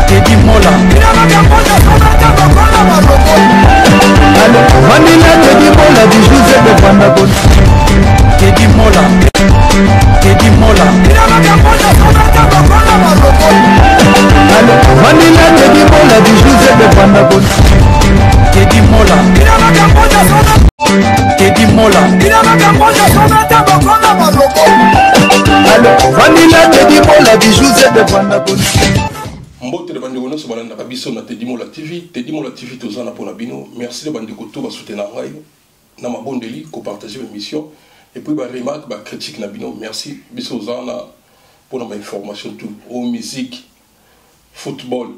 Teddy Mola Vanilla Teddy Mola du José de Vandabon Teddy Mola Teddy Mola Vanilla Teddy Mola du José de Vandabon Teddy Mola Teddy Mola Vanilla Teddy Mola du José de Vandabon Mbote de bandeko so balanda biso na Teddy Mola TV tozana pona bino. Merci de bandeko to ba soutenir ngai na mabondeli ko partager l'émission et puis ba remarque ba critique na bino. Merci biso zana pour ma information tout au musique football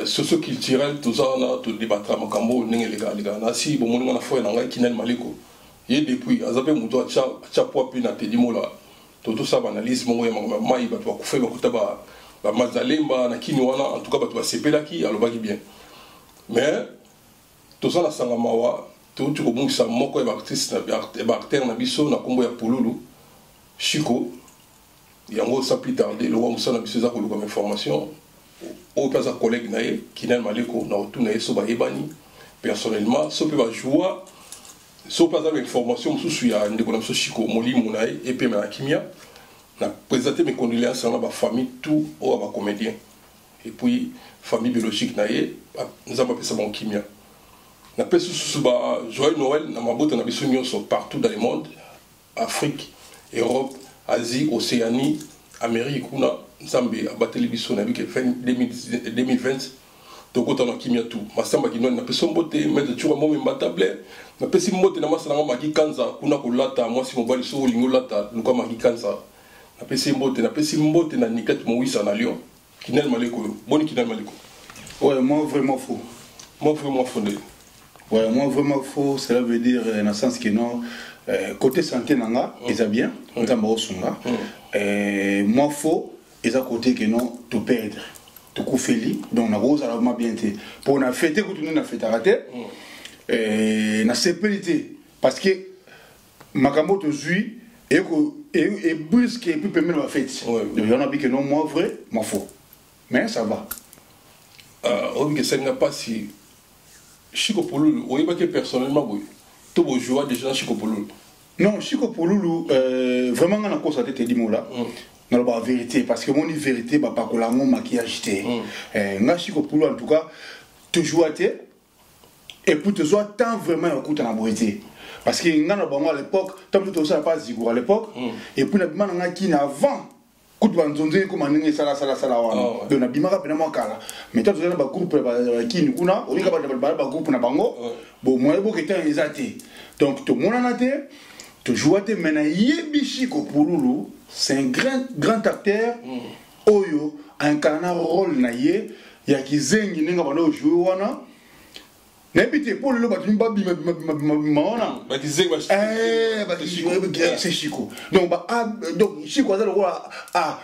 socio-culturel tozana to débattre makambo ndenge lega na si bo moninga na foi na ngai Kinel Maliko ye depuis azabe muto acha poa pe na Teddy Mola to ça analyse mongo ya mai ba to kufa ba kutaba ba mazalemba na kini wana en tout cas ba to sepelaki alobaki bien mais to ça la sanga mawa to tu ko bungisa moko ya artiste na ba acteur na biso na kombo ya Pululu Chico yango ça plus tarder le wa musana biso za ko comme information au pas un collègue nae Kinel Maliko na otu na so ba ebani personnellement so pe ba joie so pas une information sous ya ndeko na so Chico molimo nae et puis na kimia na présenter mes condoléances à ma famille tout au à comédien et puis famille biologique nae nous avons appelé ça bon kimia na pe sous ba joyeux Noël na mabota na biso nyonso partout dans le monde Afrique Europe Asie Océanie Amérique kuna nzambe abateli biso na bike 2020 tokota na kimia tout masamba kinoni na peso mbote mettre tu mo mbatable na pesi mbote na masana ngo maki kanza kuna kulata mwasi mobali so lingo lata luka maki kanza na pesi mbote na niket mowisa na Lyon Kinel Maliko boni Kinel Maliko. Ouais, moi vraiment faux. Moi vraiment fondé. Ouais, moi vraiment faux, cela veut dire dans le sens que non côté santé nanga ils bien on t'a marosunga moi faux ils à côté que non tout perdre tout koufeli donc na rose alors ma bien été pour na fêter que tout na fête raté na sécurité parce que makambo to zui et brusque et puis permettre la fête donc il y en a bien que non moi vrai moi faux mais ça va on que ça n'a pas si Chico Pululu oui pas que personnellement oui tout beau joie déjà Chico Pululu non Chico Pululu vraiment on a constaté Teddy Mola dans la vérité parce que mon vérité bah pas que la mon maquillage té nga Chico Pululu en tout cas toujours été et pour te soit tant vraiment écoute en beauté parce que nga na bango à l'époque tant tout ça pas zigour à l'époque et puis na bimana nga qui avant coup de banzonze comme nenge sala wana donc na bimaka pena mo kala mais tant na ba groupe ba qui ni kuna o lika ba groupe na bango bon moi bo que tant ezate donc tout mon anaté toujours été maintenant yebi Chico Pululu c'est un grand acteur oyo incarne un rôle na ye ya kizengi ninga bana jouer wana n'habite pour le bâtiment babi maona ba kizengi c'est Chico donc Chico ça le roi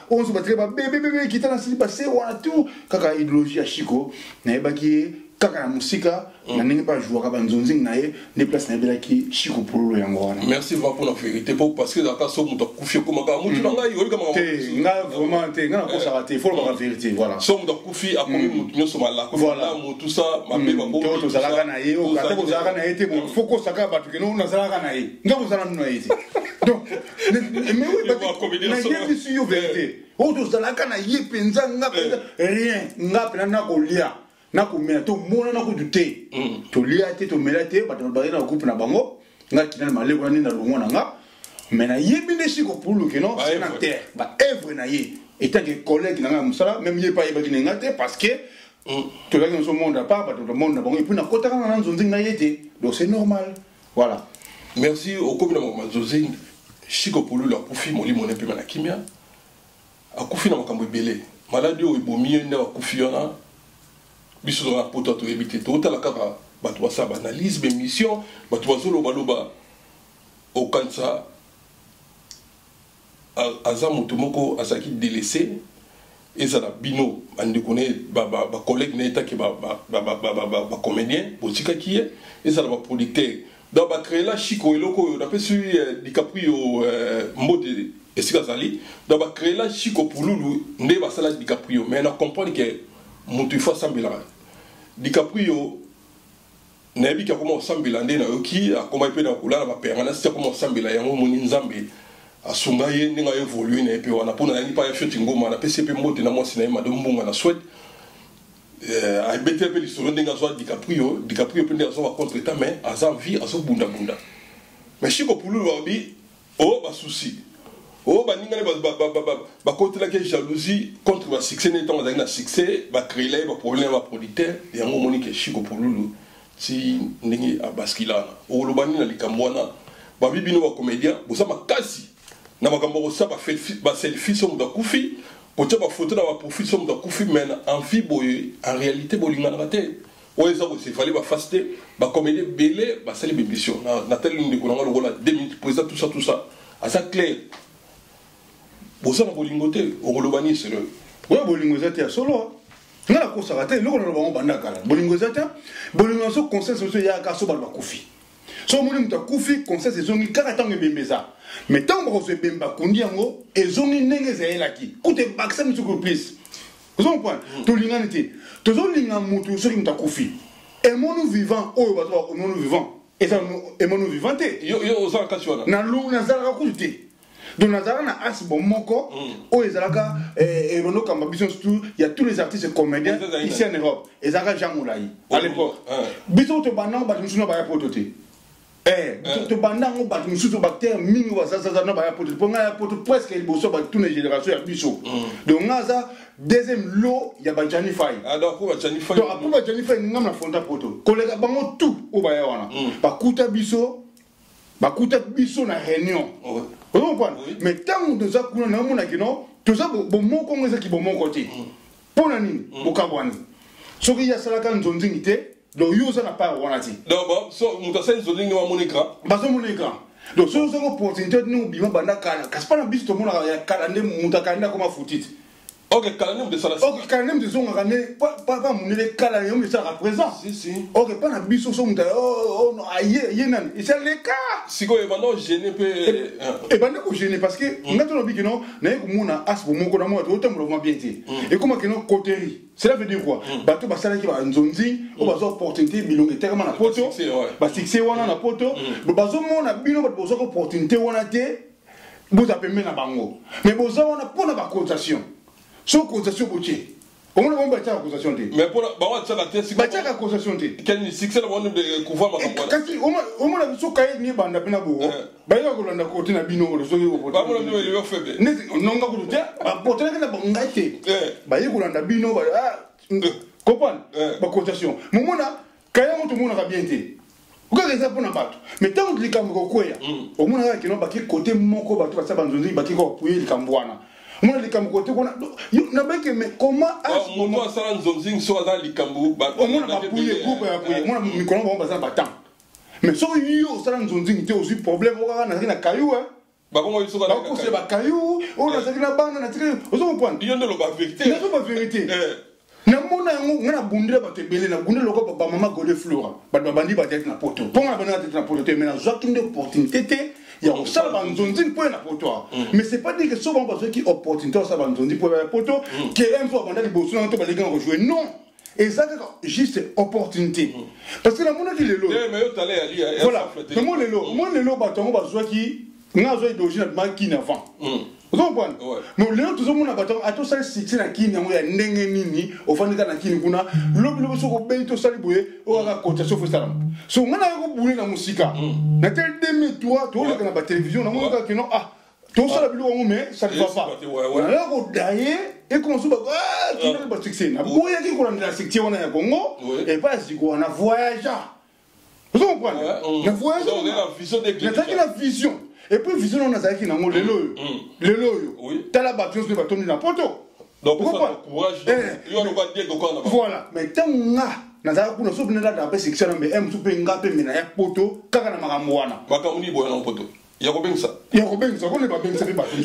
on se battre ba bébé qui t'a lancé passer wana tout kaka idéologie à Chico na ebaki kaka na musika na ninga pas jouer ka banzonzi na ye ne place na bela ki Chico Pululu yango wana merci vraiment pour la vérité parce que dans so muto kufi ko maka mutu na ngai oli kama nga vraiment te nga na ko sarate faut la vérité voilà so muto kufi akomi mutu nyoso mala voilà mutu ça mabe bango to zalaka na ye o kata ko zalaka na ye te faut ko saka batu ke no na zalaka na ye nga ko zalaka na ye donc mais oui na ye sur yo vérité o to zalaka na ye penza nga rien nga pena na ko lia na ko mena to mona na ko dute to lia te to mela te ba na groupe na bango nga Kinel Maliko na nina longo na nga mais na yebi de Chico Pululu que non c'est na terre ba œuvre na ye étant que collègue na nga musala même ye pas yeba ki nga te parce que to la dans ce monde à part ba to monde na bango et puis na kota na nzonzi na yete donc c'est normal voilà merci au comme na mazozi Chico Pululu a kufi molimo na pe na kimia a kufi na makambo ebele maladi o ebomi na kufi yana biso na poto to ebité to ta la kaka bato basa analyse l'émission bato bazolo baloba au kansa aza moto moko asaki délaissé ezala bino andi connaît ba collègue neta ke ba comédien botika qui ezala ba producteur donc ba créer la Chico eloko na pesu DiCaprio mode esika zali donc ba créer la Chico Pululu nde ba sala DiCaprio mais on comprend que mutu il faut sambela DiCaprio nayebi ka comment sambela nde na yoki akoma pe na kula ba père na c'est comment sambela yango moni nzambe asunga ye ndinga évoluer na pe wana pona yangi pa ya shoti ngoma na PCP mbote na mwasi na ye madom mbunga na souhaite a bete pe lisolo ndinga zo DiCaprio pe ndinga zo ba contre ta mais aza vie azo bunda mais Chico Pululu babi oh ba souci oh ba ninga ba côté la que jalousie contre ba succès n'étant dans un succès ba créer ba problème ba producteur et yango moni que Chico Pululu si ndingi abaskilana o lobani na likambwana ba bibino ba comédien bosa makasi na makambo ko sa ba selfie so muda kufi ko tsa ba photo na ba profil so muda kufi mais en vie boye en réalité bolinga na tête ouais ça aussi fallait ba faster ba comédien belé ba sali bémission na tel ndiko na ngolo la 2 minutes pour ça tout ça à ça clair bosa na bolingote o lobani c'est le ouais bolingote ya solo ngala ko sarate loko na bango bandaka bolingote bolingo so consensus ya ka so ba kufi so moni muta kufi consensus zongi kaka tango bembeza mais tango ko se bemba kundi yango ezongi ndenge zaelaki kute baksa mutu please vous comprenez to linganité to zo linga mutu so muta kufi et mon vivant o ba so mon vivant et ça et mon vivanté yo za kasiona na lu na zala ko te donc nazara na as bon moko o ezalaka et rono kamba biso surtout il y a tous les artistes comédiens ici en Europe ezaka Jean Moulay à l'époque biso to banang ba musuno ba ya potote to banang ba musuno ba terre mingi wa ça na ba ya potote ponga ya potote presque il bosso ba toutes les générations ya biso donc ngaza deuxième lot ya ba Johnny Fay donc ba Johnny Fay donc après ba Johnny Fay ngam na fonta poto kolega bango tout o ba ya wana ba kuta biso na réunion. Vous comprenez? Mais tant que nous avons tout ça, bon mot qui bon mon côté. Pour l'année, au Kabouani. Ce qui y a ça la canne zonzingité, donc you ça n'a pas wanati. Donc bon, so nous avons zonzing wa mon écran. Bah mon écran. Donc ce sont opportunité nous bima banda kana. Kaspa na biso to mona ya kalande mutakanda comme foutit. Ok, calme de ça. Ok, calme de son rané, pas mon les calame, mais ça représente. Si. Ok, pas na biso son oh non, aïe, yenan. Et c'est le cas. Si quoi, maintenant gêné peut. Et ben non gêné parce que maintenant bi que non, na ko mona as bo moko na mo to tembo mo bien té. Et comment que non coterie. Cela veut dire quoi? Bato basala ki ba nzonzi, o bazo opportunité bilonge tellement na poto. Ba succès wana na poto. Bazo mona bino ba bazo opportunité wana té. Vous appelez na bango. Mais bozo wana pona ba cotation. Son causation boutier. On a une causation. Mais pour la tête, c'est causation. Quel succès de couvrir ma campagne? Au moins, la sous cahier ni bande à Penabo. Baïa Golanda côté na bino, le soleil au pas mon nom faible. Non, pour te la bangate. Baïa Golanda bino, comprendre ma causation. Mon là, Kaya tout le monde a bien été. Pourquoi les Japonais battent? Mais tant que les Camerounais, au moins, il y a un côté moko bateau, ça va nous dire, il va appuyer les Cambouana. Moi les Camerounais côté qu'on a na beke mais comment à ce moment ça en zonzing so dans les Camerounais on a appuyé groupe appuyé moi mi kono ba bazan battant mais so yo ça en zonzing était aussi problème on a na caillou hein ba comment ils sont là ko c'est ba caillou on a ça na bande na tiré on se comprend il y a de la vérité il y a pas vérité na mona ngana bundira ba tebele na bundira loko ba mama gole flora ba bandi ba tête na poto ponga ba na tête na poto mais na zoki de opportunité il y a ça va nous dire pour la poto mais c'est pas dire que souvent parce que opportunité ça va nous dire pour la poto que un fois pendant les bossu on te ba les gars rejouer non et ça juste opportunité parce que la mona qui le lot mais yo t'allais ali voilà moi le lot ba tongo ba zoki nga zo d'origine ma qui avant vous comprenez mais le tout le monde a baton à tout ça c'est na kini yango ya ndenge nini ofandika na kini kuna lobi soko beito sali boye o ka kota so fosala so ngana ko bule na musika na tel demi toi to le na télévision na mo ka que non ah tout ça la bilo mais ça ne va pas na ko daye et comment so ba qui ne pas succès na boye ki ko na succès wana ya Congo et pas si ko na voyage vous comprenez na voyage la vision et puis vision on a ça qui na mo lelo t'as la bâtisse de bâton na poto donc courage yo no ba dire donc voilà mais tant nga na za kuna so bina da ba section mais em super nga pe mina ya poto kaka na makambo wana makamuni boya na poto ya ko bengsa ko ne ba bengsa be bâton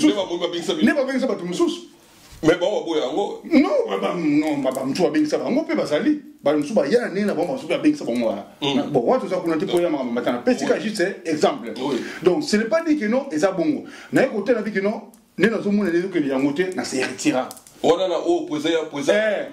ne ba bengsa bâton mususu mais bon boya ngo non baba mtu wa bengsa ba ngo pe basali ba mtu ba ya nena ba mtu ba bengsa ba ngwana bon watu za kuna tipo ya makambo matana pesika juste exemple donc ce n'est pas dit que non et ça bongo na côté na dit que non nous avons dit que les gens se retirent. On a au posé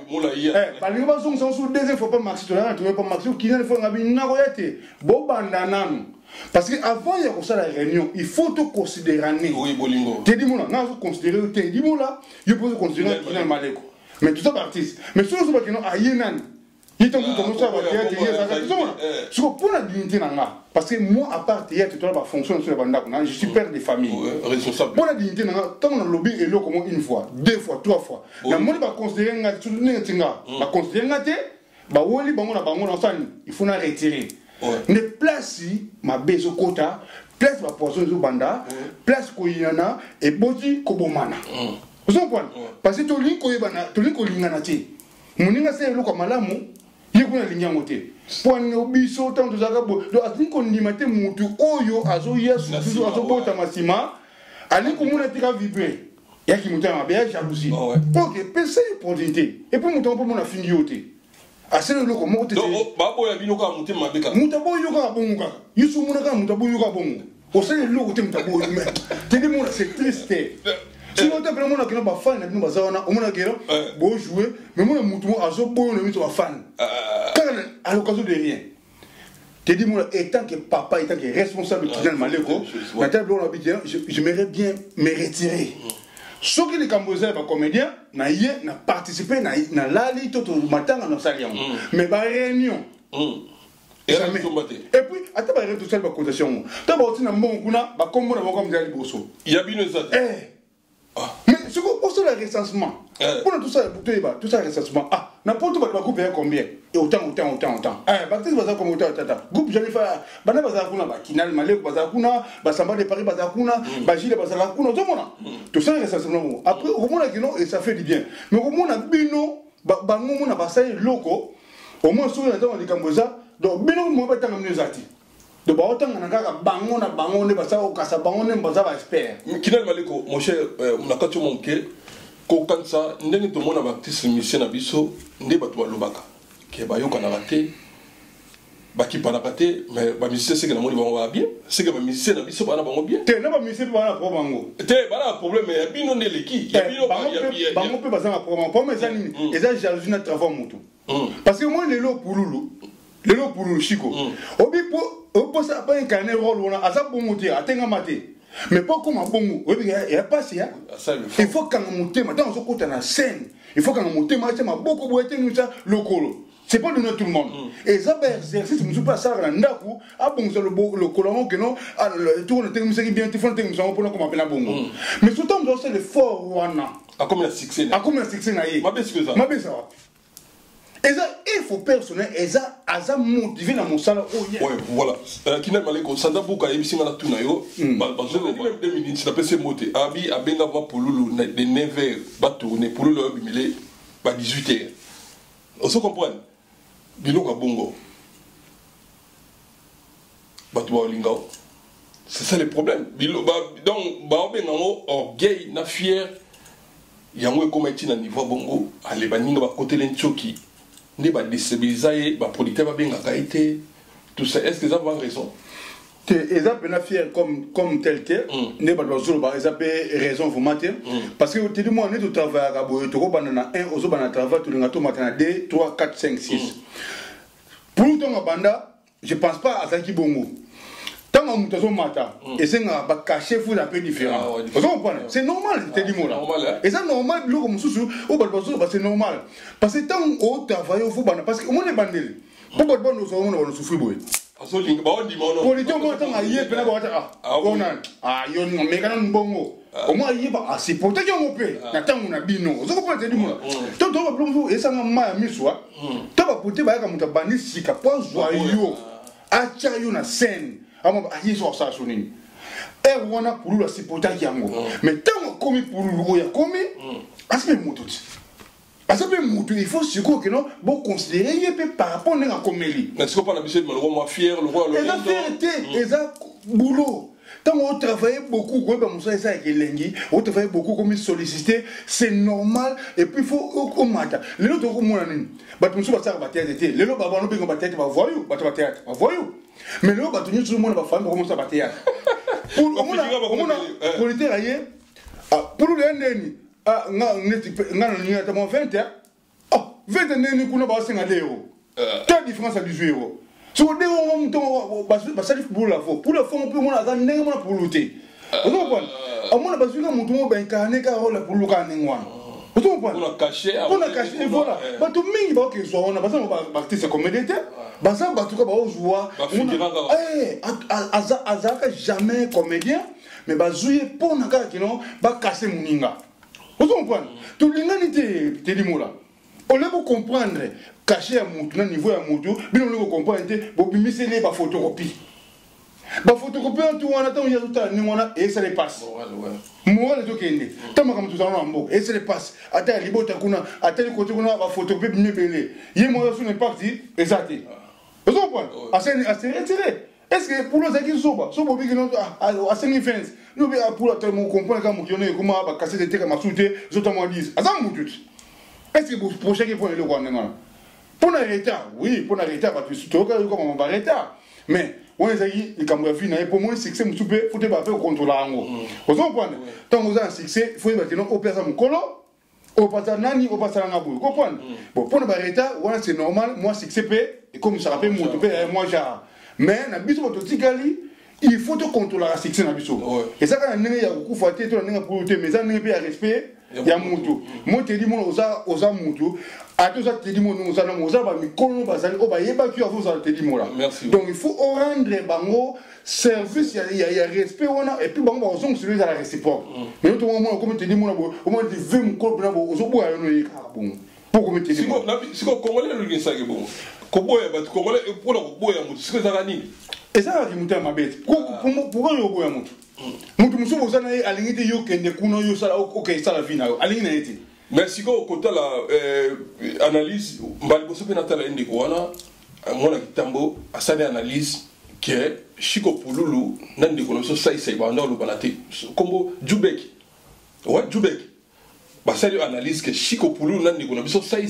moula hier. Par exemple, on s'en souvient des fois pas maxi, tu n'as pas maxi, qui n'a pas une royauté. Bon, bandanan. Parce qu'avant il y a la réunion, il faut te considérer. Oui, Bolingo. Tu dis, moi, là, je considère, tu dis, moi, là, je peux considérer qu'il y a un maléco. Mais tout ça, artiste. Mais si on se dit, ah, il y a un. Il est en train de se pour la dignité, parce que moi, à part théâtre, tu as la fonction sur la bande, je suis père de famille. Pour la dignité, tant on a lobby et l'eau comme une fois, 2 fois, 3 fois. La monnaie va considérer un va considérer un il faut la retirer. Mais place si ma baisse au quota, place ma poisson de banda, place koyana et boti kobomana. Vous comprenez? Parce que tu lis koyana, tu lis koyana ti. Moninga c'est le comme malamu. Il y a une ligne à monter. Pour un obiso, tant de zagabo, donc à ce qu'on dit matin, moutou, oyo, azoya, sous azobo, tamasima, allez comme on a tiré à vibrer. Il y a qui monte à bien jalousie. Ok, pensez opportunité. Et puis monter un peu mon affinité. Assez le loco, monter. Donc, babo ya bino ka monter ma beka. Moutabo yoga bonga. Yusu munaka moutabo yoga bonga. Au sein de l'eau, moutabo yoga. Tu dis, moi, c'est triste. Si on t'a vraiment que nos fans, nous bazana, on a guéri, beau jouer, mais moi le mouton a zo beau le mouton fan. Car à l'occasion de rien. Tu dis moi étant que papa, étant que responsable de Kylian Maleko, la table on habite, j'aimerais bien me retirer. Ce que les Cambodgiens sont comédiens, n'a participé na lali tout le matin dans salion. Mais ba réunion. Et puis, à ta barre tout seul, ba cotation. Ta ba aussi na bon kuna, ba comme na comme des bosso. Il y a bien ça. Mais ce qu'on pose le recensement, pour tout ça, tout ça recensement, n'importe quoi, le groupe est combien? Et autant. Baptiste Bazar comme autant. Groupe, j'allais faire, Bana Bazakuna, Kinal Malek Bazakuna, Basamba de Paris Bazakuna, Bagile Bazakuna, tout ça recensement. Après, au moins, et ça fait du bien. Mais au moins, Bino, Bango, on a passé loco, au moins, sur les Camboza, donc Bino, moi, pas tant mieux zati. De autant on a bango na bango ne basa o kasa bango ne basa ba expert. Kinal Maleko, mon cher, on a quand tu manqué, ko kansa ndenge to mona baptiste mission na biso nde bato lobaka. Ke ba yo kana raté. Ba ki pana raté, mais ba mission c'est que na moni ba bien, c'est que ba mission na biso ba na bango bien. Te na ba mission ba na pro bango. Te ba na problème ya bino ne leki, ya bino ba ya bien. Bango pe basa na pro bango, pour mes amis, eza jalousie na travail mutu. Parce que moi lelo pululu, lelo pululu chiko. Obi pour ça pas incarner rôle on a ça bon monter atenga maté mais pas comme un bon il y a pas ça il faut quand monter maintenant on se côté na scène il faut quand monter match ma beaucoup boiter nous ça locolo c'est pas donner tout le monde et ça exercice nous pas ça na ndaku a bon le colon que non tout on était musique bien tu faut nous ça pour comme appeler bon mais tout temps c'est le fort wana a comme la succès na yé ma baisse ça et ça, il faut personnel, et ça, ça motivé dans mon salaire. Ouais, voilà. Kinal Maleko, Sanda Bouka, Ebisi Manatunayo, parce que 2 minutes, c'est la moté. Abi, Abenga va pour Loulou, de 9h, va tourner, pour Loulou, il est 18h. On se comprend. Bilo Kabongo. Batouba Olingao. C'est ça le problème. Donc, Baobenga, orgueil, na fier, Yango est comme un niveau bongo, allez, Baninga, côté l'Entchoki. Ne va déstabiliser, va producteur va bien qualité, tout ça. Est-ce que ça va raison? Ils ont bien fier comme tel que, ne va pas ils ont raison vous mater, parce que tu dis moi on est au travail à Gabo, tu vois banana 1, aux autres travail, tu l'as matin 2, 3, 4, 5, 6. Pour le temps à banda, je pense pas à ça qui bongo. Tant qu'on monte au matin, et c'est un caché fou un peu différent. Vous comprenez? C'est normal, tu dis moi là. Et ça normal, comme sous c'est normal. Parce que tant qu'on travaille au fou, parce que on est bandé. Pourquoi nous sommes souffrir? Politique, moi, tant à y est, on mais quand on bongo. Au moins, il y a c'est pour te dire on peut. N'attends on a bino. Vous comprenez? Tu dis moi. Tant on va plus et ça m'a mis soi. Tu vas porter bah comme tu as banni si capable joyeux. Achayo na scène. Amo ayi so sa sonini e wana pour la sipota yango mais tant comme pour le ya comme aspect mututi aspect mutu il faut se que non bon considérer il peut par rapport à comélie mais ce qu'on pas l'habitude mais le roi fier le roi le la vérité et ça boulot tant on travaille beaucoup quoi comme ça avec Elengi on travaille beaucoup comme sollicité c'est normal et puis il faut au matin les autres comme on a nini ba tu so ba ça ba tête les autres ba no bingo ba tête ba voyou ba tête ba voyou mais là, tout le monde va faire comme ça. Pour le politique, pour le neni nga na tamo 20 20 neni kuna ba senga leo ta différence à 18 €. So de on to ba sali pour la fo on peut on a ndenge mona pour lutter. Vous comprenez? Amona ba suka mutu mo ben kané ka rola pour luka nengwana. Vous comprenez? On a caché voilà. Ba to mingi ba ke zo on ba ba artiste comédien ba ça ba to ka ba ozwa azaka jamais comédien mais ba zuye pona ka kino ba casser muninga. Vous comprenez? Tout l'ingénieur te dit mola. On veut comprendre cacher à mon niveau à mon tour, bien on veut comprendre bon bimisser les ba photocopie. Ba photocopie en tout on attend il y a tout ni mona et ça les passe. Moi les okende. Tama comme tout ça en mbo et ça les passe. Ata libota kuna ata le côté kuna ba photocopie bien belé. Yé moi sur une partie et ça té. Vous comprenez? Assez retiré. Est-ce que pour les qui soba bi que non à 5 fans. Nous pour la tellement comprendre quand mon comment ba casser des trucs à ma soute, notamment 10. Azam mutut. Est-ce que vous projet qui pour le roi non? Pour l'arrêter, oui, pour l'arrêter parce que tout cas comme on va arrêter. Mais on est allé les caméras finales pour moi succès me souper faut pas faire contrôler en vous comprenez? Tant vous avez un succès, il faut maintenant opérer mon colo, au passage nani, au passage na boule. Comprenez? Bon pour l'arrêter, voilà c'est normal, moi succès paie et comme ça rappelle mon moi j'ai mais na biso to tikali il faut te contrôler la succès na biso. Et ça quand on est à beaucoup faté to na pour te mais ça n'est pas respect. Ya mutu moi te dis mon oza mutu a tout ça te dis mon oza na oza ba mikolo bazali o ba yeba tu avons ça te dis mon là donc il faut rendre bango service il y a respect on et puis bango on celui de la réciproque mais tout moment comme te dis mon au moins de 20 mukolo na bo ozo boya no yi ka bon pour comme te dis si ko congolais le ngisa ke bon ko boya ba congolais pour la boya mutu c'est ça nini et ça qui mutu ma bête pourquoi yo boya mutu mutu muso ozana alingite yo kende kuno yo sala OK sala vina yo alingina eti merci ko kota la analyse mbali boso pe natala ende ko wana mona kitambo asane analyse que Chiko Pululu nande ko so sai banda lo banate kombo Jubek ouais Jubek ba sali analyse que Chiko Pululu nande ko so sai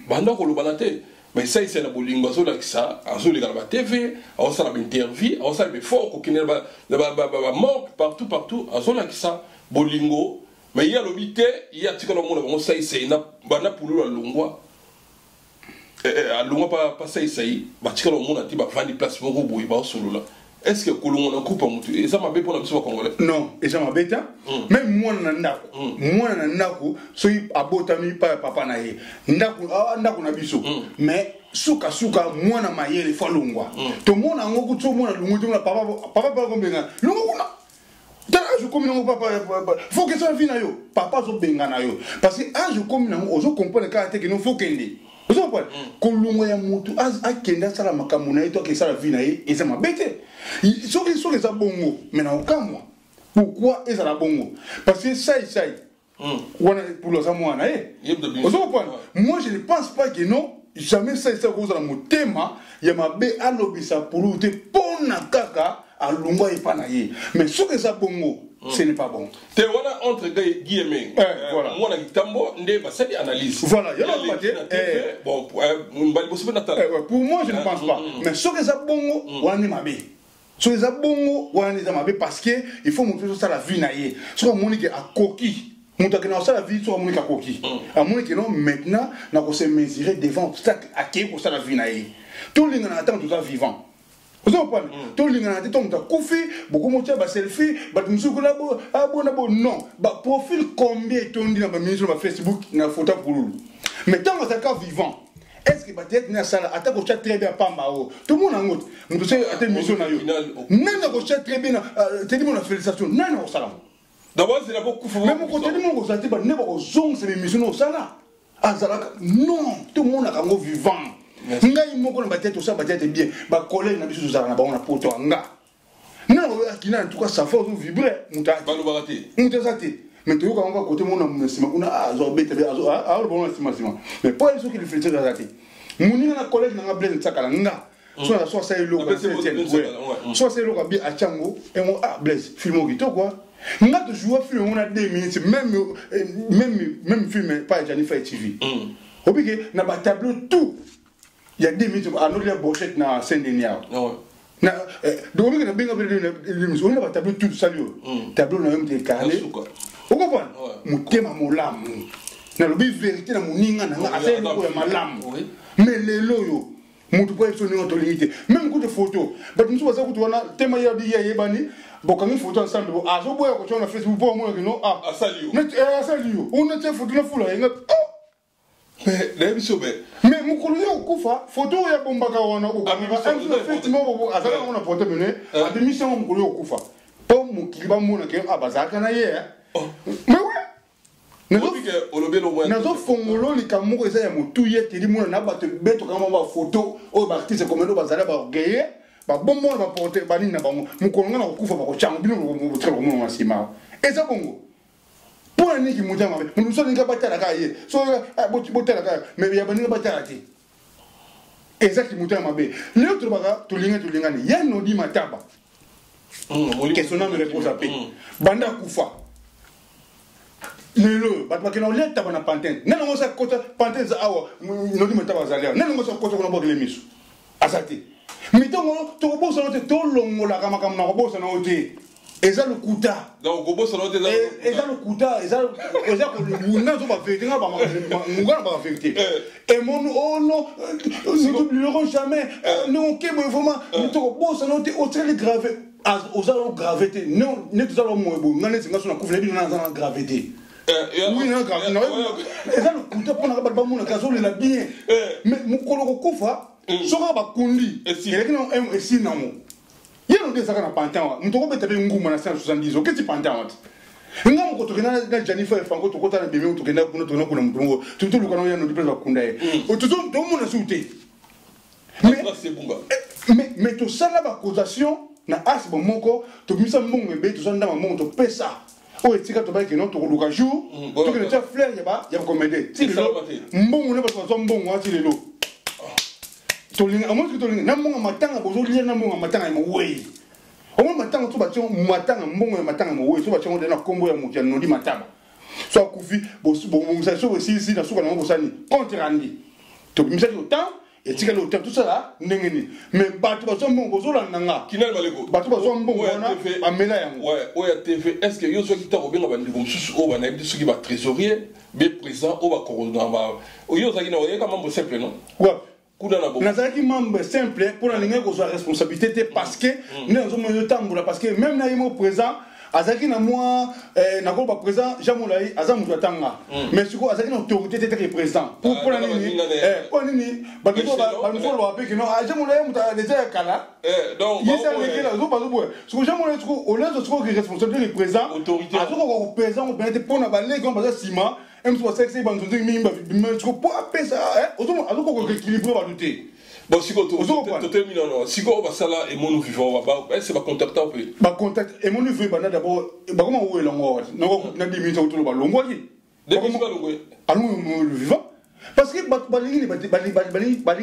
banda ko lo banate mais ça c'est la bolingo azo la ça azo les gars ba TV azo ça la interview azo ça le fort ko kinel ba manque partout azo la ça bolingo mais il y a l'obité il y a tikalo mona bon ça na bana Pululu alongwa alongwa pas ça ba tikalo mona ti ba vandi place moko boy ba solo là est-ce que kolongo na coupe mutu et ça m'a bé pour la biso congolais non et ça m'a bêta même moi na ndako so abotami pa papa na ye ndako na biso mais suka moi na mayele falongwa to mona ngoku to mona lungu to na papa kombenga lungu kuna tala je comme non papa faut que ça vienne yo papa zo benga na yo parce que je comme non ozo comprendre caractère que non faut kende ozo comprendre kolongo ya mutu akenda sala makambo na ye to ke sala vie na ye et ça m'a bêté so les bongo mais na okamwa pourquoi est ça bongo parce que ça pour les amwana moi je ne pense pas que non jamais ça cause dans mon thème il y a ma bé alobisa pour te pona kaka a lungwa epana ye mais so que ça bongo ce n'est pas bon te wana entre guillemets voilà moi na kitambo nde ba sali analyse voilà il y a bon mbali boso na tala pour moi je ne pense pas mais so que ça bongo wana ma bé so les abongo wana za mabe parce que il faut montrer ça la vie na ye so monique a coquille monta que na ça la vie so monique a coquille a monique non maintenant na ko se mesurer devant obstacle à qui pour ça la vie na ye tout le monde attend tout ça vivant vous comprenez tout le monde attend ta koufi beaucoup motia ba selfie ba musuko na bo abona bo non ba profil combien tondi na ba ministre ba Facebook na photo pour lui mais tant ça ka vivant est-ce que peut-être na sala attaque au chat très bien pas mao tout le monde en route nous sait à mission na yo nana ko chat très bien te dis mon félicitations nana au sala d'abord c'est la beaucoup faut même côté du monde ça ba ne ba ko zong c'est mission au sala azala non tout le monde a kango vivant ngai moko na batete au sala batete bien ba collègue na biso zala na ba on a poto nga non akina en tout cas ça faut vibrer muta ba lo baraté muta zate mais tu vois quand côté mon amusement on a azobete a bon amusement mais pas les qui réfléchissent à ça moni na collègue na blaise tsakala nga soit ça lo soit c'est lo bien a chango et moi blaise film qui quoi nga te jouer film on a 2 minutes même film pas Jennifer TV obike na ba tableau tout il y a 2 minutes à notre brochette na Saint-Denis na donc on a bien on a ba tableau tout salut tableau na même des carrés Vous comprenez? Mutema molamu. Na lobi vérité na muninga na nga asa ko ya malamu. Mais lelo yo mutu po eso ninga tolite. Même coup de photo. But mutu baza kutu wana tema ya di ya yebani. Bokangi photo ensemble bo azo boya ko na Facebook bo mo no asali yo. Asali yo. On a te photo na fula nga. Mais mukulu yo kufa photo ya bombaka wana ko. Effectivement bo azala on a porté mené. A démission mukulu yo kufa. Po mukili ba mona ke abazaka na ye. Mais ouais. Nazo fongolo likamoko eza ya mutu ye tedi mona na bato beto kama ba photo o ba artiste komendo bazala ba orgueil ba bombo ba porter ba nina bango mukolonga na kufa ba ko chango bino mo tselo mo masima eza bongo pour ani ki muta mabe mundu so ninga batala ka ye so botala ka mais ya baninga batala ti eza ki muta mabe leo to baka to linga ni ya no di mataba question na me réponse à pe banda kufa lelo bat bakena oleta bana pantene nana ngosa kota pantene za awa no di mataba zalia nana ngosa kota kona bokele misu asati mitongo to bosa no te to longola kama kama na bosa na ote eza le kuta donc ko bosa no te eza le kuta eza ko nguna zo ba vérité ngaba ngana ba vérité et mon oh non nous n'oublierons jamais non que vraiment to bosa no te otre gravé aux allons gravité non ne tout allons mo bo ngane singa so na kufle bi na za gravité. Oui, non, eza le kuta pona ka ba mona ka zo le la bien mais mukolo ko kufa soka ba kundi eleki na esi na mo yeno de saka na pantan mutoko betebe nguma na 170 o keti pantan wat nga mo ko to kena na Jennifer Fango to kota na bebe to kena kuna mutongo tutu lukana yeno di pesa kunda e o tutu to mona sute mais to sala ba causation na asbo moko to misa mbongo be to sanda mbongo to pesa o etika to ba ke no to luka jour to kena ta fleur ya comédie ti mbongo ne ba so mbongo ati lelo tolinga amonzi tolinga na mbongo matanga bozo lia na mbongo matanga ya mwe omo matanga to batio matanga mbongo ya matanga mwe so batio na kombo ya mutia no di mataba so akufi bo musa so si na suka na mbosani contre andi to misa yo temps et tika le temps tout ça là ndengeni mais batu bazo mbongo bozo la nanga kinal maleko batu bazo mbongo na amela yango ouais oya TV est-ce que yo so kita ko benga bandi ko susu o bana bi suki ba trésorier be président o ba corona ba yo za kina o yeka mambo simple non ouais nazalaki membre simple pour la ligne ko responsabilité parce que nous avons eu temps parce que même na yimo présent azaki na moi na ko ba président Jamolai azamu tanga mais siko azaki na autorité tete président pour la nini pour nini ba ko ba nous lo apé que non Jamolai muta déjà kala donc yesa le kala zo ba zo boy siko Jamolai siko au lieu de siko que responsabilité le président autorité azoko ko président on peut pour na ba les comme ça ciment même si c'est que banzo mimba mais siko pour apé ça azoko ko équilibrer ba douter. Bon, si tu termines, si tu vas là et mon vivant, c'est pas contacter un peu. Bah, contact et mon vivant, d'abord, comment on est l'angoisse? Non, on a des minutes autour de l'angoisse. Allons, le vivant. Parce que balingi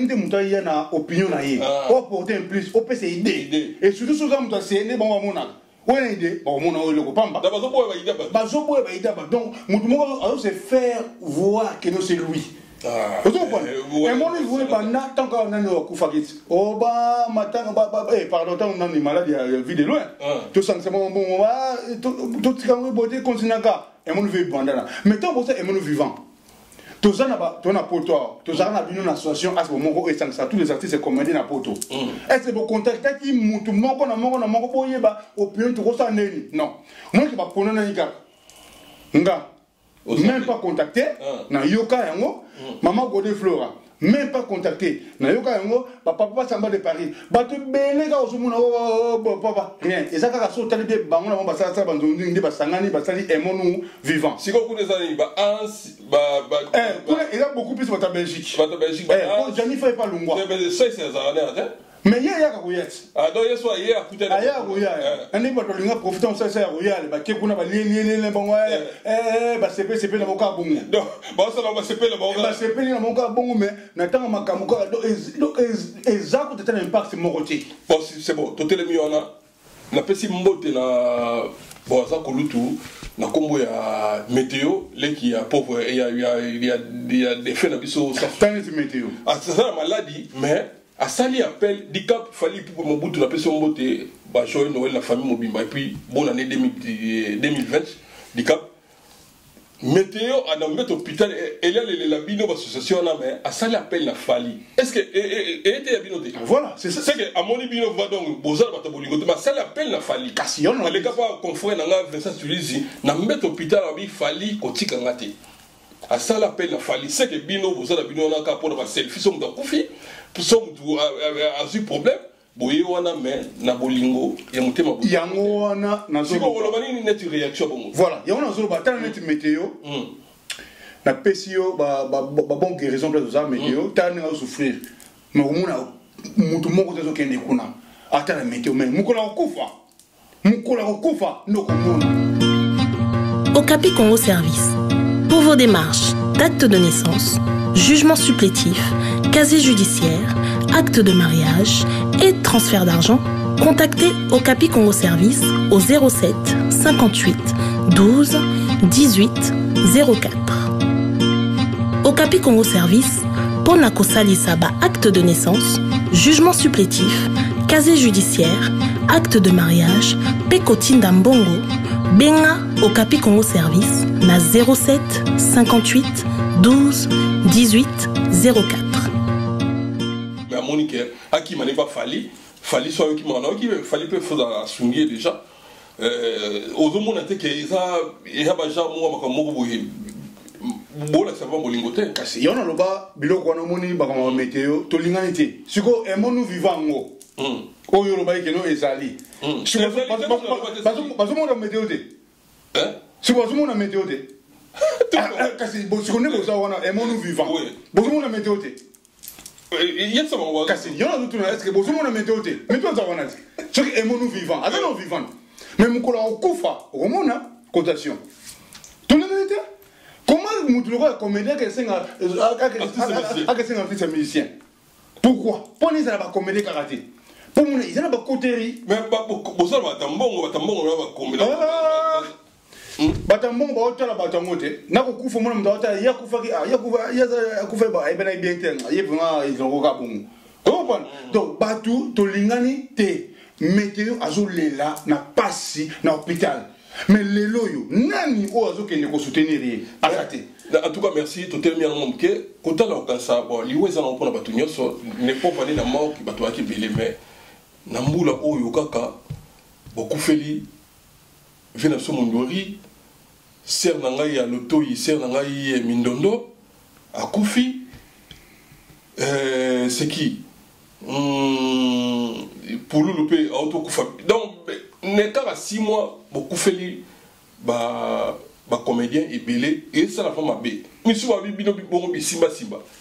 de moutaïa na opinion na yé. Pour porter un plus, au PC idée. Et surtout, sur ça, moutaïa, c'est né, bon, à mon âge. Ouais, idée, bon, mon âge, le copamba. Donc, mon c'est faire voir que nous, c'est lui. Vous comprenez? Et moi, je voulais pas tant qu'on a nos koufagit. Oh, bah, matin, pardon, on a une maladie à vie de loin. Tout ça, c'est bon, tout ce qu'on veut botter, continue à gars. Et moi, je veux bandana. Mais tant que ça, et moi, vivant. Tout ça, on a pour toi. Tout ça, on a une association à ce moment où tous les artistes sont commandés à poto. Est-ce que vous contactez qui moutou, mon pour y ba, opinion, tout ça, non. Moi, je vais prendre un gars. Nga. Même pas contacté, na yoka yango, maman Godé Flora, même pas contacté, na yoka yango, papa Samba de Paris, bato belega osumuna papa, rien. Et ça ka so talibé bango na basa sa banzo ndi basangani basali emonu vivant. Si ko des années ba il y a beaucoup plus de Belgique. Belgique. Jennifer pas lungwa. C'est ça hein. Mais il y a Royal. Ah, donc il soit hier à côté de Royal. Un des bateaux qui profitent de ça, Royal. Bah, qui est qu'on a les bons. Bah, c'est dans mon cas bon. Donc, bah, ça va c'est le bon. Bah, c'est dans mon cas bon, mais n'attends ma camuka. Donc, exact, de tel impact, c'est mon côté. Bon, c'est bon. Tout est le mieux, on a. La pessimiste na. Bon, ça, Kolutu. Na kombo ya météo, les qui a pauvre, il y a des faits d'abisso. Ça fait météo. Ah, c'est ça la maladie, mais. À Sali appelle, Dicap, fallait pour mon bout de la personne beauté, bah, joyeux Noël, la famille Mobimba, et puis bonne année 2020, Dicap, météo à mettre hôpital et là la bino association là mais à ça l'appel la fali est-ce que était la bino voilà c'est ça c'est que à mon bino va donc bozal bata bolingo mais ça l'appel la fali kasi on les gars pas confrère na Vincent Tulizi na mettre hôpital abi fali kotika ngati à ça l'appel la fali c'est que bino bozal bino na ka pour la selfie somme da kufi pour somme a eu problème boye wana mais na bolingo ya mutema bolingo yango wana na zo ko wala bani net réaction bon voilà yango na zo ba tala net météo na pesio ba bon guérison pour ça météo tala na souffrir mais au moins mutu moko tezo kende kuna ata la météo mais mukola okufa no komona. Okapi Congo Service. Pour vos démarches d'acte de naissance, jugement supplétif, casier judiciaire, acte de mariage et transfert d'argent, contactez Okapi Congo Service au 07 58 12 18 04. Okapi Congo Service, pona kosali saba acte de naissance, jugement supplétif, casier judiciaire, acte de mariage, pekotinda mbongo, benga Okapi Congo Service na 07 58 12 18 04. Mais à Monique, à qui m'en est pas fallu soit qui m'en a qui fallait peut faire la sounger déjà. Aux hommes on a été que ça il y a pas déjà moi comme moi bola ça va bolingote kasi yona loba biloko wana moni ba kama météo to linganité siko emonu vivango oyo loba ikeno ezali bazo mona météo te hein siko bazo mona météo te kasi bo siko ne boza wana emonu vivant bazo mona météo te yetsa ba kasi yona lutu na est-ce que bozo mona météo te météo za wana siko emonu vivant azana non vivant mais mukola okufa omona cotation to linganité. Comment nous devons comédien que c'est un fils musicien? Pourquoi? Pour nous, ça va comédien karaté. Pour nous, ils n'ont pas cotérie. Mais pour ça, batambon, va comédien. Batambon, la batambote. N'a pas coupé mon nom Yakufa, ils ont regardé. Donc, Batou, Tolingani, T, météo, Azolela, n'a pas si, n'a hôpital. Mais les loyaux, nani oazo qui ne soutenir en tout cas, merci. Tout est bien en que quand on a ça, bon, les gens ont pas battu so n'est pas parler la mort qui battu qui belé mais nambula oyo kaka beaucoup feli vena so mondori ser na ngai ya lotoyi ser na ngai mindondo akufi c'est qui pour le auto kufa donc n'est qu'à 6 mois beaucoup fait ba comédien et belé et ça la femme a bé mais souvent bino bon simba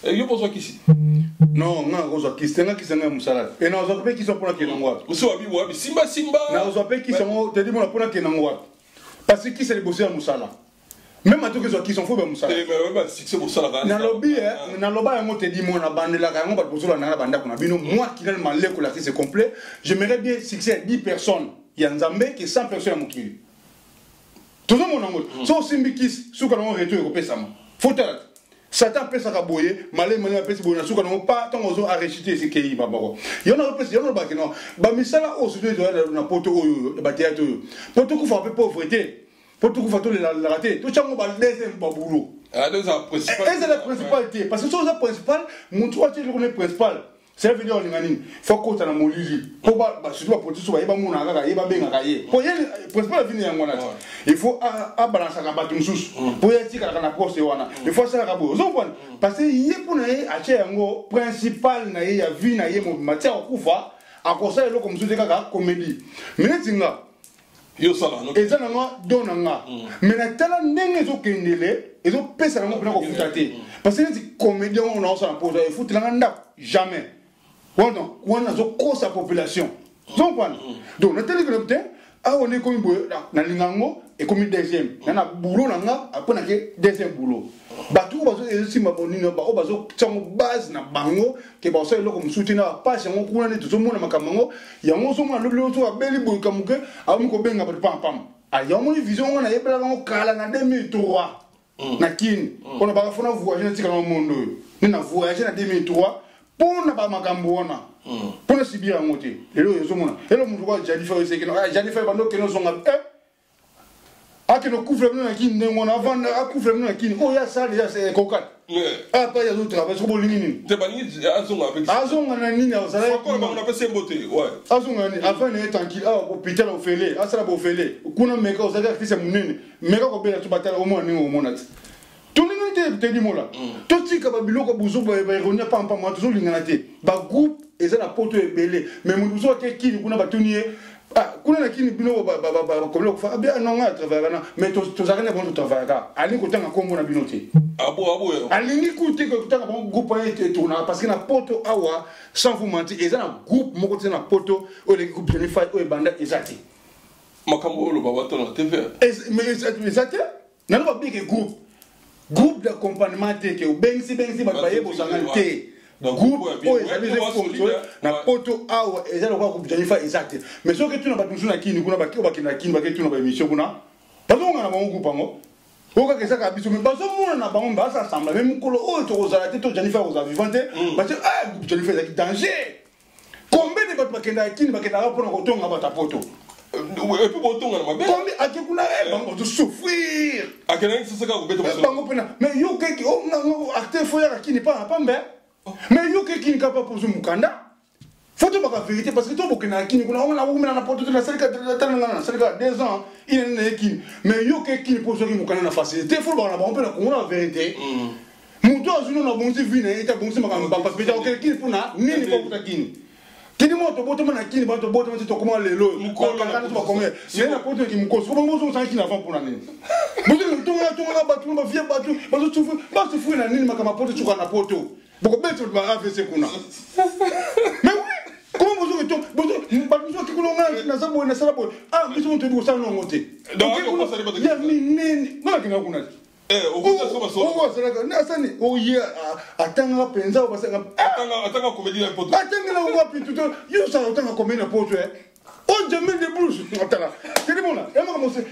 et yo pense qui ici non nga ko qui c'est nga qui c'est nga musala et na zo pe qui sont pour la kenangwa souvent bi simba na zo pe qui sont te dit mon pour la kenangwa parce que qui c'est le bosser musala même à tout que qui sont faux ba musala mais c'est musala na lobby na loba yango te dit mon na bandela ka yango ba bosula na banda kuna bino moi qui finalement l'école c'est complet j'aimerais bien succès 10 personnes il y a Nzambe qui est 100 personnes à Mokili. Tout le monde a dit, si on s'imbiquise, si on a un retour européen, faut être. Satan peut s'aboyer, malé, peut s'aboyer, si on n'a pas tant aux à réciter ce qu'il y a. Il y en a un peu, il y en a un peu, non. Bah, mais ça là, au sud de la porte, le théâtre, pour tout coup, faire pauvreté, pour tout coup, faire tout le raté, tout ça, on va laisser un boulot. C'est la principalité. Parce que c'est la principale, mon toit, c'est le principal. C'est venir en Lingani. Faut qu'on t'en molili. Pour pas, surtout pour tout ça, il va mon agaga, il va bien agayer. Pour y aller, principal venir en Wana. Il faut à balancer la batte sous. Pour y aller, il y a la poste Wana. Il faut ça la rabo. Parce que y est pour naïe, acheter un gros principal naïe, à vie naïe, mon matière au koufa, à cause ça, il est comme sous des gaga comédie. Mais c'est là. Yo ça là. Et ça n'a donnanga. Mais la tala n'est pas kendele, ils ont payé ça pour nous foutre. Parce que les comédiens on a ça pour il faut jamais. On a sa population. Donc, la télévision, on est comme dans l'ingango et comme deuxième. On a boulot, après on a deuxième boulot. Batou, si ma bonne base na bango, que bah ça, comme soutien pas si on connaît tout le monde à Makamango, il y a un moment le bleu à Beli Bokamuke, à Mukobenga pam pam. Ah, il y a une vision, on a ébranlé en Kala en 2003. Nakin, on a pas fait un voyage dans le monde. On a voyagé en 2003. Pour ne pas m'acambouana, pour ne subir un moté. Et là, ils sont là. Et là, on voit Jadifa, c'est que Jadifa, pendant que nous sommes à ake no couvre na kini ndengona avant a couvre na kini oh ya ça déjà c'est cocat ah pas ya d'autres travail sur bolingini te bani azonga avec azonga na nini azala encore on appelle c'est beauté ouais azonga ni avant ne tranquille ah hôpital ofele asala bofele kuna meka ozaka kisa munene meka ko bela tubatala au moins ni au monat tout le monde te dit mola tout tika ba biloko buzo ba ironia pampa moi toujours lingana te ba groupe eza na poto ebele mais muzo te kini kuna batunie ah kuna na kini bino ba komela ko fa bien non à travers na mais to zakana bon travail ka ali ko tanga kombo na bino te abo ali ni ko te ko tanga bon groupe et tourna parce que na poto awa sans vous mentir eza na groupe moko te na poto o le groupe de fa o banda ezati makambo lo ba wato na TV mais ezati na ba big groupe d'accompagnement que bensi ba baye bo sanganté groupe o ezali fonction na poto awa ezali kwa kubjanifa exact mais so que tu na batusu na kini kuna bakio bakina kini baketu na ba émission kuna bazonga na bango groupe ngo oka kesa ka biso mais bazomona na bango ba ça semble même kolo o to kozala te to janifa ko za vivante parce que ah groupe janifa ezaki danger combien de batu bakenda kini bakenda rapona ko tonga bata poto et puis bon tonga na mabe combien akekuna bango to souffrir akena c'est ça ka ko beto bango pena mais yo keki o na acteur foya kini pa pambe mais yo qui n'est pas pour ce mukanda faut que la vérité parce que toi beaucoup na kini kuna on a na porte de la salle na salle 2 ans il est kini mais yo qui pour ce mukanda na facilité faut ba on peut la vérité muto azuno na bonzi vine eta bonzi makamba parce que ok kini puna nini pour ta kini kini moto boto na kini bato boto to comment lelo mukolo kana to combien c'est na porte qui mukoso ko bonzo ça kini avant pour na nini boto to na batu ba vie batu bazo tufu ba tufu na nini makama porte tu kana poto beaucoup mettre ba AVC kuna mais oui comment vous êtes ba nous qui kolonga na sabo na sala boy ah biso monte ko sala ngote donc on va faire ya nini na kina kuna au bout de ça on va sala na sani o ya atanga penza o basanga atanga comédie na poto atanga na wapi tout yo ça atanga comédie na poto on jamais de blues atala c'est bon là et moi commencer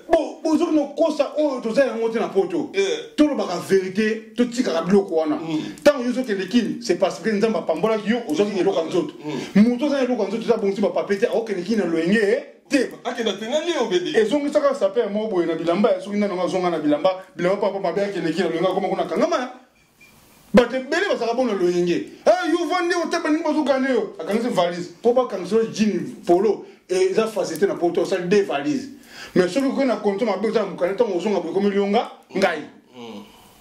bon bonjour no kosa o to za ngote na poto to lo ba vérité to tika ka bloko wana tant yo que les kin c'est parce que nzamba pambola yo ozoki eloko nzoto muto za eloko nzoto za bonsi ba papete o que les kin lo ngé te akena tenali obedi ezongi saka sape mo boye na bilamba ya soki nana zonga na bilamba papa mabe ke les kin lo nga koma kuna kangama bate bele basaka bona lo ngé ah yo vande o tabani mo zokane yo akanise valise po ba kanso jean polo et ça facilité na poto ça deux valises mais ce que na compte ma besoin mo kaneta mo zonga comme lionga ngai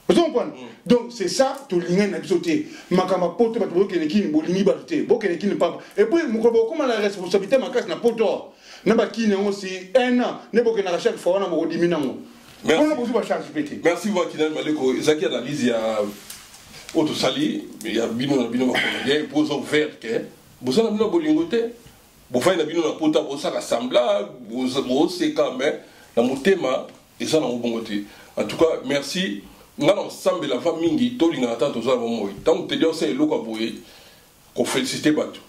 vous comprenez donc c'est ça to linga na bisoté makamba poto ba to ke kini bolingi ba te bo ke kini papa et puis mo ko comment la responsabilité ma casse na poto na ba kini aussi un an ne bo ke na chaque fois na mo dimina mo on a besoin de charge pété merci Wakinel Maleko Zaki analyse ya auto sali ya bino na bino ba ko ya pose ouvert que vous en avez bolingoté bon fa na bino na pota bo saka sembla bo c'est quand même na motema et ça na bongoté en tout cas merci ngana ensemble la famille mingi to linga tanto za bo moy tant te dio c'est loko boye ko féliciter bato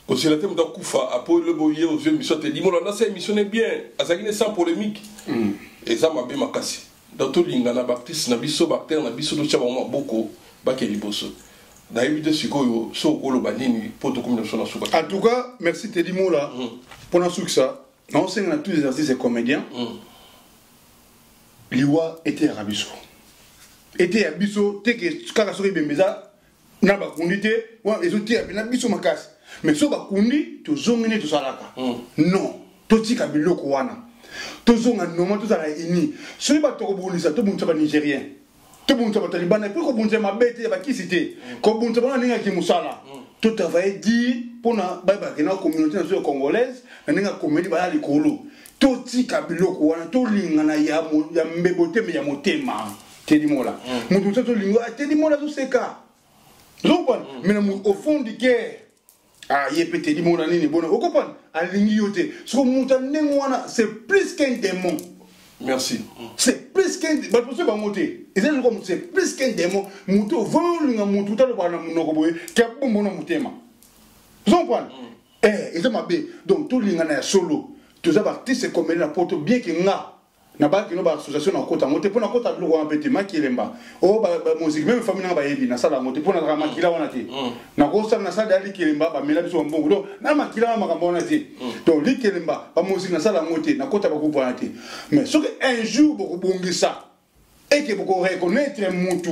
ko c'est la thème da kufa après le boye aux yeux mission te dit mo na c'est mission bien azakine sans polémique et ça m'a bien makasi dans to linga na baptiste na biso bactère na biso do chaba mo boko ba ke liboso. En tout cas, merci Teddy Mola pour notre succès. On sait que tous les artistes et comédiens, Liwa était à Rabiso. Était à Bisso, t'es que Karasori Bembeza, n'a pas condité, les autres à Bisso Makas. Mais ce que Kundi, tu zongé tout ça là. Non, tu as bilo Kouana. Tu zongas non, tu as ini. Ce n'est pas trop bon, ça, tout le monde est nigérien. Tout le monde est taliban, et puis quand on est ma bête, il y a qui cité. Quand on est ma ninga qui moussala. Tout a fait dit pour la communauté congolaise, la ninga comédie va aller colo. Tout si kabilo quoi, tout lingana ya mbebote mais ya motema. Teddy Mola. Mon tout ça tout lingua, Teddy Mola tout c'est cas. Mais au fond du cœur. Ah, il peut Teddy Mola nini bon. Vous comprenez? À l'ingioté. Ce que monta nengwana, c'est plus qu'un démon. Merci. C'est plus qu'un démon. C'est plus qu'un démon. Mouto, volinga mouto, tout le monde a boy, qui a bon mon moutema. Vous comprenez? Et ça m'a bien. Donc, tout le monde est solo. Tous les artistes, c'est comme la porte bien qu'il y a. na ba kino ba association na kota ngote pona kota biloko wana pete makilemba o ba musique même famille na ba yebi na sala ngote pona na makila wana te na ko sa na sala dali kilemba ba mela biso mbongo do na makila makambo wana te donc li kilemba ba musique na sala ngote na kota ba ko wana te mais ce que un jour beaucoup bongisa et que beaucoup reconnaître mutu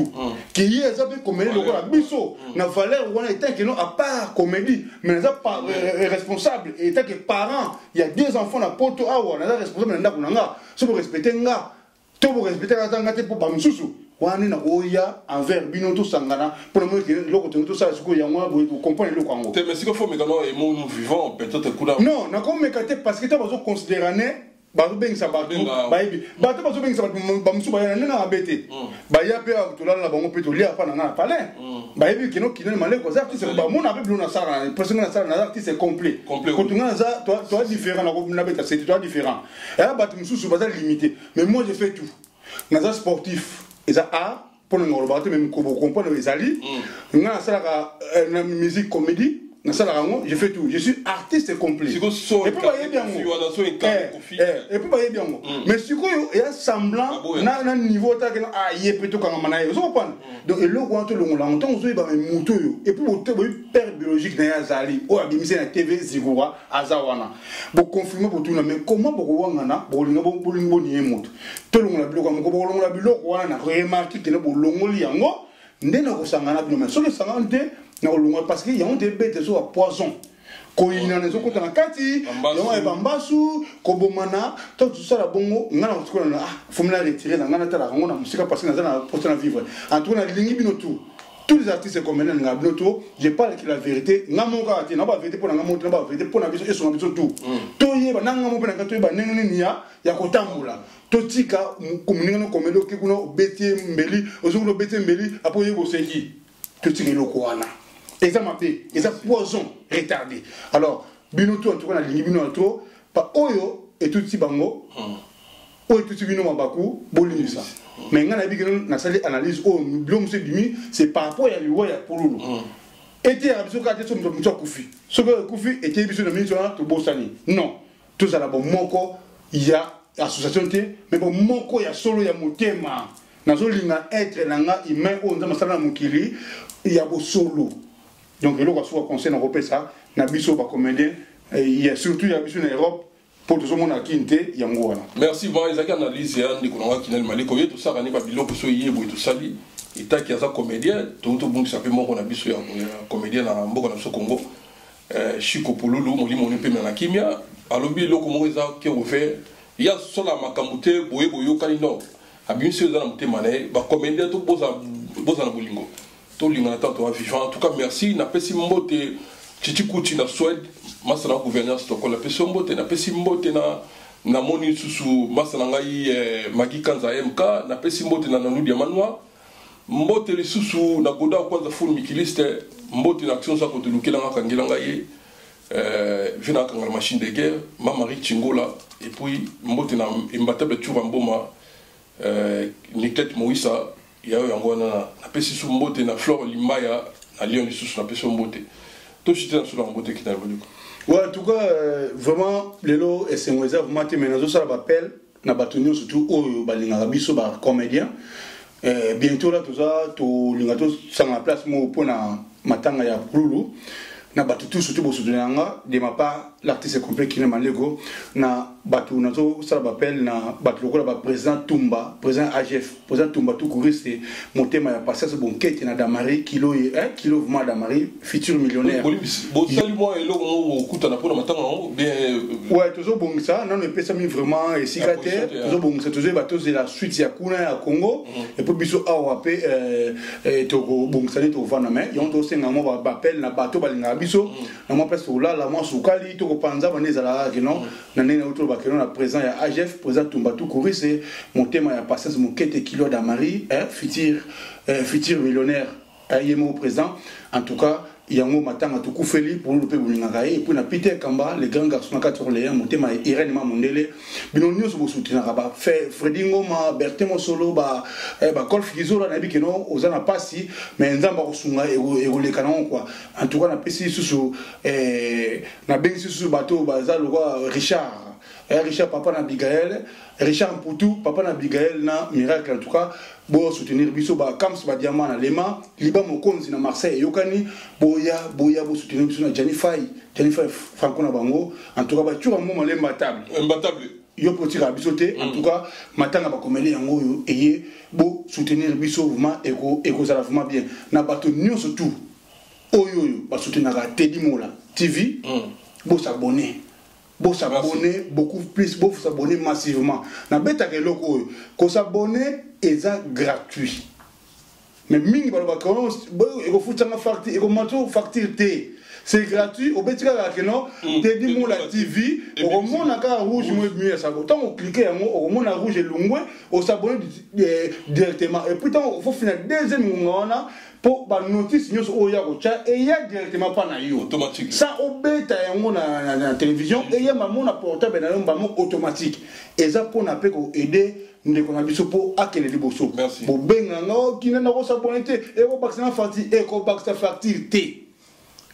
qui y a ça peut comédie le la biso na valeur wana étant que non à part comédie mais ça pas responsable étant que parents il y a deux enfants na poto awa na responsable na kunanga so pour respecter nga to pour respecter ka ngate pour bamsusu wana na oya envers bino to sangana pour moi que loko to ça ce que ya moi vous comprenez le kwango mais si que faut mais quand nous vivons peut-être couleur non na comme mekate parce que tu vas considérer bazo beng sabatu baibi bato bazo beng sabatu bamusu bayana nena abete baya pe tolala na bango pe tolia pa na pale baibi kino kino maleko za artiste ba mona pe blona sara personne na sara na artiste complet quand tu as ça toi différent na beta c'est toi différent et là bato musu baza limité mais moi je fais tout na sportif et ça a pour nous rebattre même ko comprendre les ali na sala na musique comédie je fais tout, je suis artiste complet. Et puis bien mais si il y a semblant na niveau ta que il est plutôt comme manaï vous comprenez donc et là quand le longtemps vous avez moto et puis vous père biologique na yazali o abimisi na TV Zigura azawana pour confirmer pour tout mais comment pour wangana bolinga bolingo ni moto to longola biloko ko bolongola biloko wana na remarquer que le bolongoli yango ndena ko sangana bino mais so le sangante parce qu'il y a des bêtes sur poison. Quand il y a des autres kati, il y a des bambasu, kobomana, tout ça la bongo, on a faut me la retirer, on a la on a musique parce que on a pour la vivre. En tout cas, lingi binoto. Tous les artistes comme maintenant na binoto, je parle que la vérité, na mon kati, na ba vérité pour na montre, na ba vérité pour na biso et son biso tout. To yeba na ngamo pe na kato yeba nene niya ya kotambula. Totika komuninga no komelo ke kuno betie mbeli, ozongo betie mbeli, apo yebo sengi. Totika lokwana. Et ça m'a fait, et ça poison retardé. Alors, binoto en tout cas, la ligne binoto, pas oyo et tout si bango, oyo tout si bino mabaku, bolini ça. Mais on a dit que nous avons analyse, oh, nous c'est par rapport à l'Iwa et à Pouloulou. Et tu as dit que tu as Koufi. Ce que Koufi était sur le ministre de Bossani. Non, tout ça là-bas, Moko, il y a association, mais bon, Moko, il y a solo, il y a Motema. Dans le être humain, on a masala mukili, il y a solo. Donc, il y a soit conseil européen, ça, na biso ba comédien, il y a surtout il y a biso en Europe pour tout le monde à Kinte, yango. Merci, bon, ils ont analysé un Nicolas Kinel Maliko, tout ça, on est pas bilo que soyez ou tout ça, et tant qu'il y a un comédien, tout le monde s'appelle mon biso comédien à Mboka na Congo, Chico Pouloulou, mon limon pe na kimia, alobi loko moza qui refait, il y a sola makamute boye boyo kalino, a bien sûr dans le mané, ba comédien tout boza na bolingo. En tout cas, merci. Na pesi mbote chichikuti na Suède, masana gouverneur Stockholm. Na pesi mbote na pesi mbote na moni susu masana ngai Magi Kanza MK. Na pesi mbote na Nanu Diamanwa. Mbote li susu na goda kwanza full mikiliste. Mbote na action sa kote lukela nga kangela ngai vina kangala machine de guerre. Marie Chingola et puis mbote na imbatable Tour Mboma Niket Moïsa. Il y a eu un peu de mbote na Flore Limaya à Lyon du Sous, un peu de mbote. Tout ce qui est sur la mbote qui est ouais, en tout cas, vraiment, les lots et c'est moi, vraiment, maintenant, ça m'appelle, na batonio surtout au Balingarabiso, par comédien. Bientôt là, tout ça, tout l'ingato, ça m'a place, moi, pour na matanga ya Pouloulou. Na batu tout surtout pour soutenir de ma part l'artiste complet qui est malego na batu na to ça l'appelle na batu lokola ba président Tumba président AGF président Tumba tout courir c'est mon thème ya passer ce bon quête na Damari kilo et 1 kilo vraiment Damari futur millionnaire bon salut moi et là on kuta na pour matanga bien ouais toujours bon ça non mais pesa mi vraiment et cicateur toujours bon c'est toujours bateau c'est la suite ya kuna ya Congo et puis biso awa pe toko bon ça to vana mais yon do senga mo ba appel na bateau balinga biso na mo place là la mo sukali to ko panza baneza la que non na nene autour ba que non la présent ya AGF présent Tumbatu courir c'est mon thème ya passage mon quête kilo d'Amari futur millionnaire ayemo présent en tout cas yango matanga to kufeli pour le peuple ngai et puis na Peter Kamba les grands garçons na 4 les mon thème Irene Mamondele binonio so soutenir ba Freddy Ngoma Bertin Mosolo ba golf gizola na bi que non ozana pasi mais nzamba ko sunga et le canon quoi en tout cas na pesi susu na bengi susu bateau ba za le roi Richard Richard Papa Nabigaël, Richard Mpoutou, Papa Nabigaël, na Miracle en tout cas, pour soutenir Bisso, Kams Diamant na Lema, Liba Mokonzi na Marseille, Yokani, Boya, pour soutenir Bisso na Janifai Franco Nabango, en tout cas, tu as un moment imbattable. Imbattable. Yo pour tirer Bissoté, en tout cas, Matanga va comme les yango, et pour soutenir Bisso, vraiment, et ça vraiment bien. Na bateau, nous surtout, Oyo, va soutenir Teddy Mola TV, pour s'abonner. Pour s'abonner beaucoup plus, pour s'abonner massivement. Na beta ke loko ko s'abonner est gratuit. Mais mingi ba ba ko eko futanga facture eko mato facture té. C'est gratuit au betika ka non Teddy Mola TV au mona ka rouge mo mieux ça tant on cliquer au mona rouge et lungwe au s'abonner directement et puis tant faut finir deuxième ngona pour ba notice nyos oya ko cha et ya directement pas na yo automatique ça obeta yango na télévision et ya maman na portable na yo maman automatique et ça pour na pe ko aider ndeko na biso po akene liboso bo benga ngo kina na ko s'abonner te e ko baksa facture e ko baksa facture te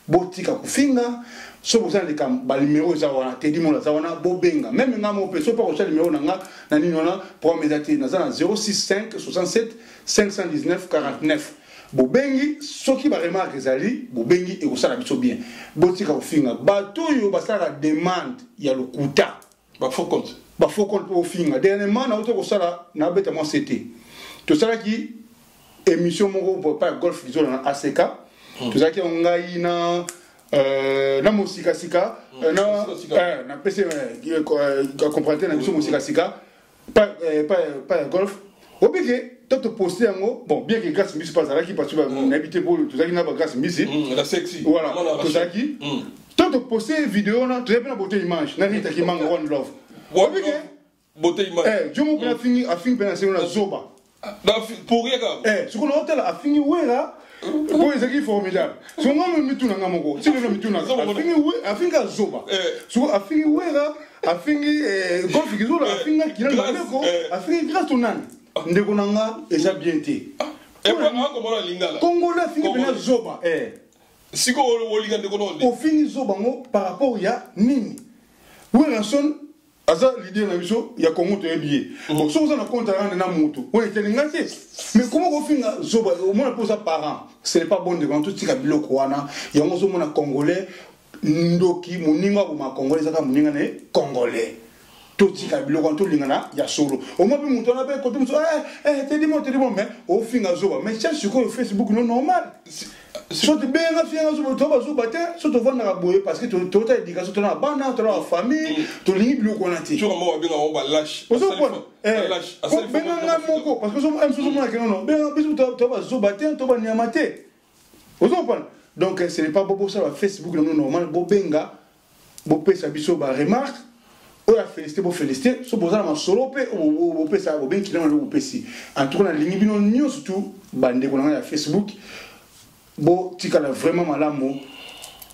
botika kufinga so bozana de kam ba numéro za wana Teddy Mola za wana bo benga même nga mo pe so pa ko cha numéro na nga na nini wana pour méditer na za 065 67 519 49 Bobengi, ce qui va remarquer Zali, Bobengi et au salaire bien. Botika au finga. Bateau yo basara demande, il y a le quota. Bah faut compte. Bah faut compte pour finga. Dernièrement, na auto au salaire, na bête moi c'était. Tout ça qui émission mon pas golf disons dans ACK. Tout ça qui on gagne na musika sika, na PC comprendre na musika sika. Pas golf. Obligé. Tant de poster en haut, bon, bien que grâce à Miss Pazara qui parce que on habite pour tout ça qui n'a pas grâce à Miss. La sexy. Voilà, tout ça qui. Tant de poster vidéo, on a très bien beauté image. N'a rien qui manque one love. Obligé. Beauté image. Je m'en a fini penser on a zoba. Pour rien. Ce qu'on a hôtel a fini où là? Pour les équipes formidables. Si on a mis tout dans la mongo, si on a mis tout dans la fini où a fini à zoba. Si on a fini où là? A fini golf qui joue a fini qui n'a pas a fini grâce au nan. Ndekonanga eza bien té. Et pas comment la lingala. Congolais fini bena zoba. Siko o linga ndekono. Au fini zoba ngo par rapport ya nini. Wilson aza l'idée na biso ya Congo te bien. Donc so na compte rendre na moto. On était ngati. Mais comment ko finga zoba au moins pour sa parent. Ce n'est pas bon de quand tout tika biloko wana. Ya ngo zo mona congolais ndoki moninga ko ma congolais saka moninga ne congolais. Tout ce qui est bien quand lingana ya solo au moins puis monter on appelle quand Teddy Mola mais au fin à zoba mais cherche sur le Facebook non normal soit bien à faire zoba toi zoba te soit tu vas na boyer parce que tu as éducation tu as bana tu as famille tu ligne bleu qu'on a ti tu vas moi bien on va lâche lâche ben na moko parce que so am so mo na que non ben bisu tu vas zoba te tu vas niamate vous comprenez donc ce n'est pas bobo ça Facebook non normal bobenga bopé sa biso ba remarque. On a félicité pour féliciter, ce besoin de solo ou ça, ou bien qui dans le PC. En tout cas, les lignes news surtout, bande qu'on a Facebook, bon, tu as vraiment malamo,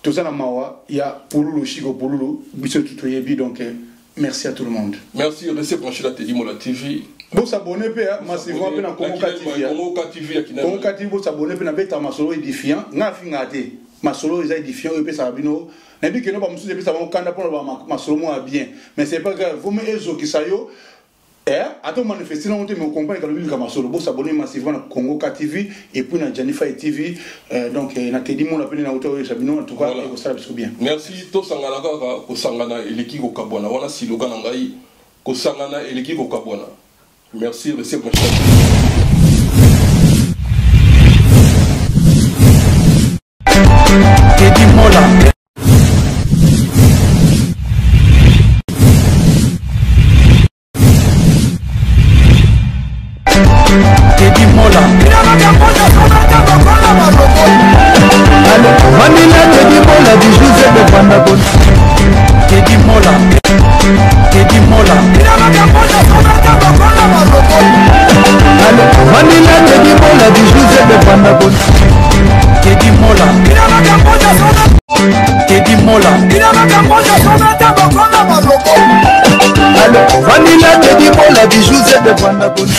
tout ça na mawa, il y a Pouloulou Chico Pouloulou, biso tout yebi donc merci à tout le monde. Merci, restez branchés la Teddy Mola TV. Bon s'abonner massivement na Congo TV. Congo TV bon s'abonner na beta masolo édifiant, na fingate. Masolo est édifiant et puis ça bino. N'importe que nous pas monsieur depuis ça on canne pour masolo moi bien. Mais c'est pas grave, vous me ezo qui ça yo. Attends manifester on te me comprendre que le musique masolo bon s'abonner massivement na Congo TV et puis na Janify TV donc na Teddy Mola appelé na auto ça bino en tout cas et ça va bien. Merci to sangana kaka ko sangana eleki ko kabona wana siloga na ngai ko sangana eleki ko kabona. Merci restez branchés. Teddy Mola. Teddy Mola. Vanilla Teddy Mola du José de Bandabon. Teddy Mola. Teddy Mola. Vanilla Teddy Mola du José de Bandabon. Teddy Mola. Teddy Mola. Vanilla Teddy Mola du José de Bandabon.